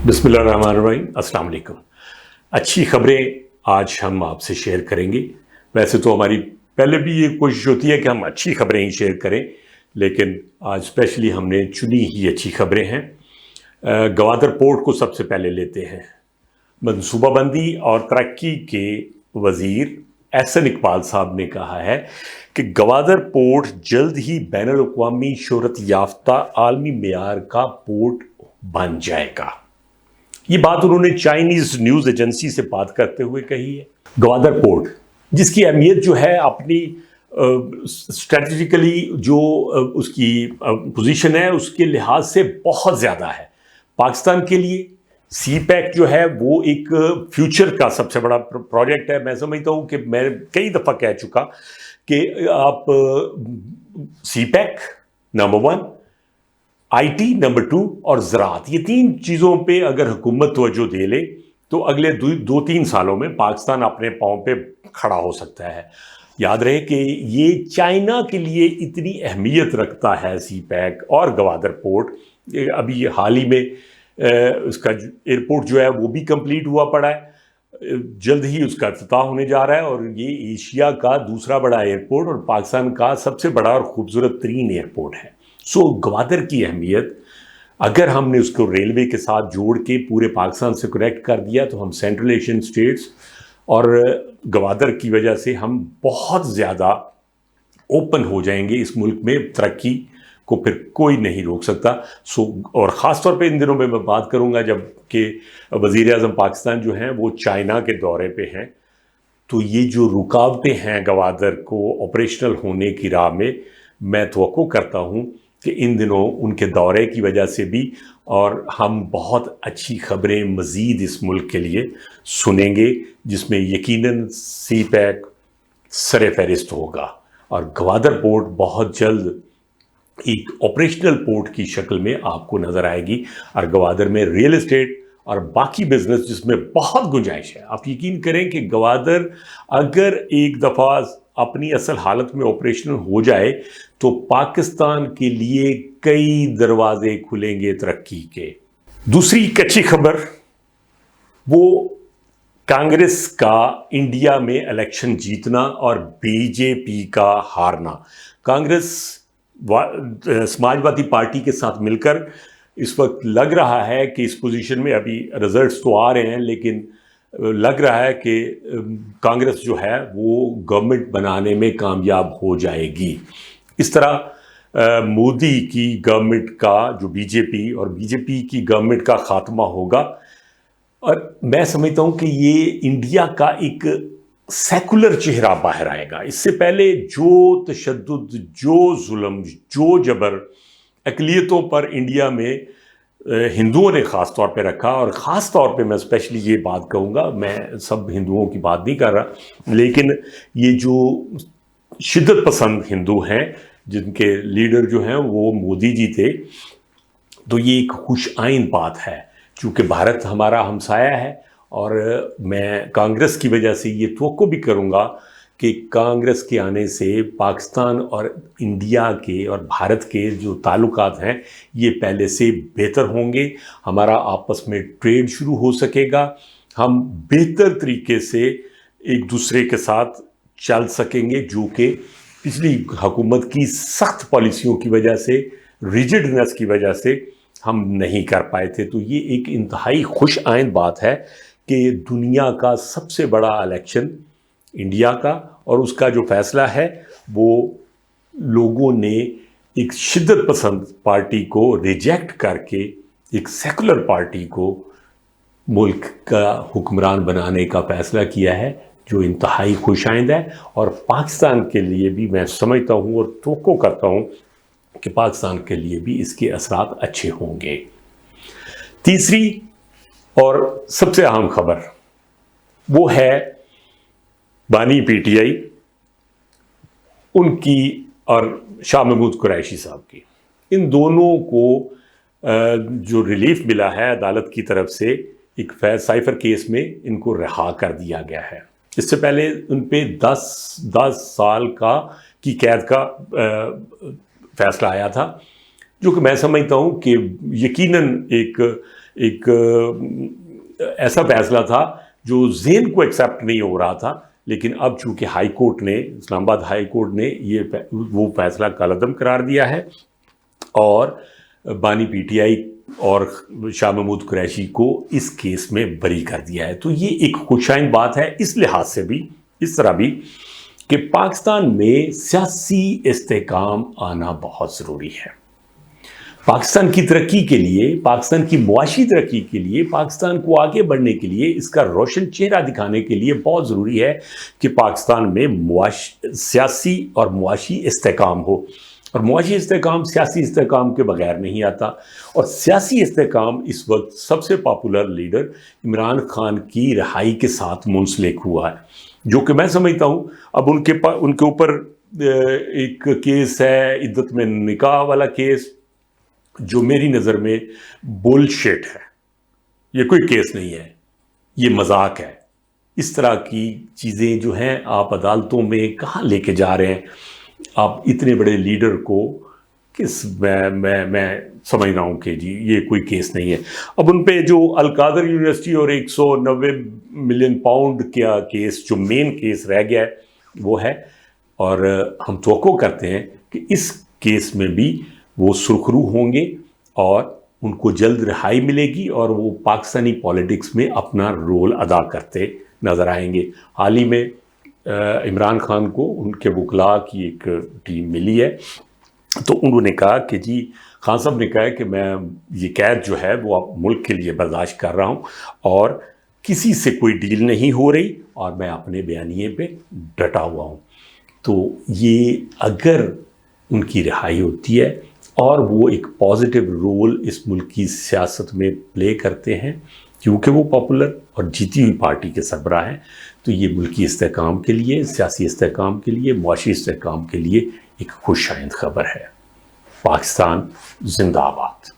बिस्मिल्लाहिर्रहमानिर्रहीम, अस्सलाम वालेकुम। अच्छी खबरें आज हम आपसे शेयर करेंगे। वैसे तो हमारी पहले भी ये कोशिश होती है कि हम अच्छी खबरें ही शेयर करें, लेकिन आज स्पेशली हमने चुनी ही अच्छी खबरें हैं। गवादर पोर्ट को सबसे पहले लेते हैं। मनसूबाबंदी और तरक्की के वजीर एहसन इकबाल साहब ने कहा है कि गवादर पोर्ट जल्द ही बैनुल अक़वामी शोहरत याफ्ता आलमी मेयार का पोर्ट बन जाएगा। ये बात उन्होंने चाइनीज न्यूज एजेंसी से बात करते हुए कही है। गवादर पोर्ट जिसकी अहमियत जो है अपनी स्ट्रेटजिकली जो उसकी पोजीशन है उसके लिहाज से बहुत ज़्यादा है। पाकिस्तान के लिए सी पैक जो है वो एक फ्यूचर का सबसे बड़ा प्रोजेक्ट है। मैं समझता हूँ कि मैं कई दफ़ा कह चुका कि आप सी पैक नंबर 1, आईटी नंबर 2 और ज़राअत, ये 3 चीज़ों पे अगर हुकूमत तवज्जो दे ले तो अगले 2-3 सालों में पाकिस्तान अपने पाँव पे खड़ा हो सकता है। याद रहे कि ये चाइना के लिए इतनी अहमियत रखता है सी पैक और गवादर पोर्ट। अभी हाल ही में उसका एयरपोर्ट जो है वो भी कंप्लीट हुआ पड़ा है, जल्द ही उसका इफ्तिताह होने जा रहा है और ये एशिया का दूसरा बड़ा एयरपोर्ट और पाकिस्तान का सबसे बड़ा और खूबसूरत तरीन एयरपोर्ट है। गवादर की अहमियत अगर हमने उसको रेलवे के साथ जोड़ के पूरे पाकिस्तान से कनेक्ट कर दिया तो हम सेंट्रल एशियन स्टेट्स और गवादर की वजह से हम बहुत ज़्यादा ओपन हो जाएंगे। इस मुल्क में तरक्की को फिर कोई नहीं रोक सकता। और ख़ास तौर पे इन दिनों में मैं बात करूँगा जब कि वज़ीर आज़म पाकिस्तान जो हैं वो चाइना के दौरे पे हैं, तो ये जो रुकावटें हैं गवादर को ऑपरेशनल होने की राह में, मैं तवक्को करता हूँ कि इन दिनों उनके दौरे की वजह से भी और हम बहुत अच्छी खबरें मज़ीद इस मुल्क के लिए सुनेंगे, जिसमें यकीनन सी पैक सरे फहरिस्त होगा और गवादर पोर्ट बहुत जल्द एक ऑपरेशनल पोर्ट की शक्ल में आपको नज़र आएगी। और गवादर में रियल एस्टेट और बाकी बिजनेस जिसमें बहुत गुंजाइश है। आप यकीन करें कि गवादर अगर एक दफ़ा अपनी असल हालत में ऑपरेशनल हो जाए तो पाकिस्तान के लिए कई दरवाजे खुलेंगे तरक्की के। दूसरी अच्छी खबर वो कांग्रेस का इंडिया में इलेक्शन जीतना और बीजेपी का हारना। कांग्रेस समाजवादी पार्टी के साथ मिलकर इस वक्त लग रहा है कि इस पोजीशन में, अभी रिजल्ट्स तो आ रहे हैं लेकिन लग रहा है कि कांग्रेस जो है वो गवर्नमेंट बनाने में कामयाब हो जाएगी। इस तरह मोदी की गवर्नमेंट का जो बीजेपी और बीजेपी की गवर्नमेंट का खात्मा होगा। और मैं समझता हूँ कि ये इंडिया का एक सेकुलर चेहरा बाहर आएगा। इससे पहले जो तशद्दुद, जो जुल्म, जो जबर अक़लियतों पर इंडिया में हिंदुओं ने ख़ास तौर पे रखा, और ख़ास तौर पे मैं स्पेशली ये बात कहूँगा, मैं सब हिंदुओं की बात नहीं कर रहा, लेकिन ये जो शिद्दत पसंद हिंदू हैं जिनके लीडर जो हैं वो मोदी जी थे, तो ये एक खुश आइन बात है क्योंकि भारत हमारा हमसाया है। और मैं कांग्रेस की वजह से ये तवक्को भी करूँगा कि कांग्रेस के आने से पाकिस्तान और इंडिया के और भारत के जो ताल्लुकात हैं ये पहले से बेहतर होंगे। हमारा आपस में ट्रेड शुरू हो सकेगा, हम बेहतर तरीके से एक दूसरे के साथ चल सकेंगे, जो कि पिछली हुकूमत की सख्त पॉलिसियों की वजह से, रिजिडनेस की वजह से हम नहीं कर पाए थे। तो ये एक इंतहाई खुश आइंद बात है कि दुनिया का सबसे बड़ा इलेक्शन इंडिया का, और उसका जो फैसला है वो लोगों ने एक शिद्दत पसंद पार्टी को रिजेक्ट करके एक सेकुलर पार्टी को मुल्क का हुक्मरान बनाने का फैसला किया है, जो इंतहाई खुशाइंद है। और पाकिस्तान के लिए भी मैं समझता हूँ और तवक्को करता हूँ कि पाकिस्तान के लिए भी इसके असरात अच्छे होंगे। तीसरी और सबसे अहम खबर वो है बानी पीटीआई उनकी और शाह महमूद कुरैशी साहब की। इन दोनों को जो रिलीफ मिला है अदालत की तरफ से, एक साइफर केस में इनको रिहा कर दिया गया है। इससे पहले उन पे 10 साल की कैद का फैसला आया था, जो कि मैं समझता हूँ कि यकीनन ایک ایسا فیصلہ تھا جو ذہن کو ایکسیپٹ نہیں ہو رہا تھا، لیکن اب چونکہ ہائی کورٹ نے، اسلام آباد ہائی کورٹ نے وہ فیصلہ کالعدم قرار دیا ہے اور بانی پی ٹی آئی اور شاہ محمود قریشی کو اس کیس میں بری کر دیا ہے، تو یہ ایک خوشائند بات ہے اس لحاظ سے بھی، اس طرح بھی کہ پاکستان میں سیاسی استحکام آنا بہت ضروری ہے۔ پاکستان کی ترقی کے لیے، پاکستان کی معاشی ترقی کے لیے، پاکستان کو آگے بڑھنے کے لیے، اس کا روشن چہرہ دکھانے کے لیے بہت ضروری ہے کہ پاکستان میں سیاسی اور معاشی استحکام ہو، اور معاشی استحکام سیاسی استحکام کے بغیر نہیں آتا، اور سیاسی استحکام اس وقت سب سے پاپولر لیڈر عمران خان کی رہائی کے ساتھ منسلک ہوا ہے، جو کہ میں سمجھتا ہوں اب ان کے اوپر ایک کیس ہے عدت میں نکاح والا کیس، جو میری نظر میں بول شٹ ہے، یہ کوئی کیس نہیں ہے، یہ مذاق ہے۔ اس طرح کی چیزیں جو ہیں آپ عدالتوں میں کہاں لے کے جا رہے ہیں؟ آپ اتنے بڑے لیڈر کو میں سمجھ رہا ہوں کہ جی یہ کوئی کیس نہیں ہے۔ اب ان پہ جو القادر یونیورسٹی اور 190 ملین پاؤنڈ کا کیس جو مین کیس رہ گیا ہے وہ ہے، اور ہم توقع کرتے ہیں کہ اس کیس میں بھی وہ سرخرو ہوں گے اور ان کو جلد رہائی ملے گی اور وہ پاکستانی پالیٹکس میں اپنا رول ادا کرتے نظر آئیں گے۔ حال ہی میں عمران خان کو ان کے وکلاء کی ایک ٹیم ملی ہے، تو انہوں نے کہا کہ جی خان صاحب نے کہا کہ میں یہ قید جو ہے وہ ملک کے لیے برداشت کر رہا ہوں اور کسی سے کوئی ڈیل نہیں ہو رہی اور میں اپنے بیانیے پہ ڈٹا ہوا ہوں۔ تو یہ اگر ان کی رہائی ہوتی ہے اور وہ ایک پازیٹیو رول اس ملک کی سیاست میں پلے کرتے ہیں کیونکہ وہ پاپولر اور جیتی ہوئی پارٹی کے سربراہ ہیں، تو یہ ملکی استحکام کے لیے، سیاسی استحکام کے لیے، معاشی استحکام کے لیے ایک خوش آئند خبر ہے۔ پاکستان زندہ آباد۔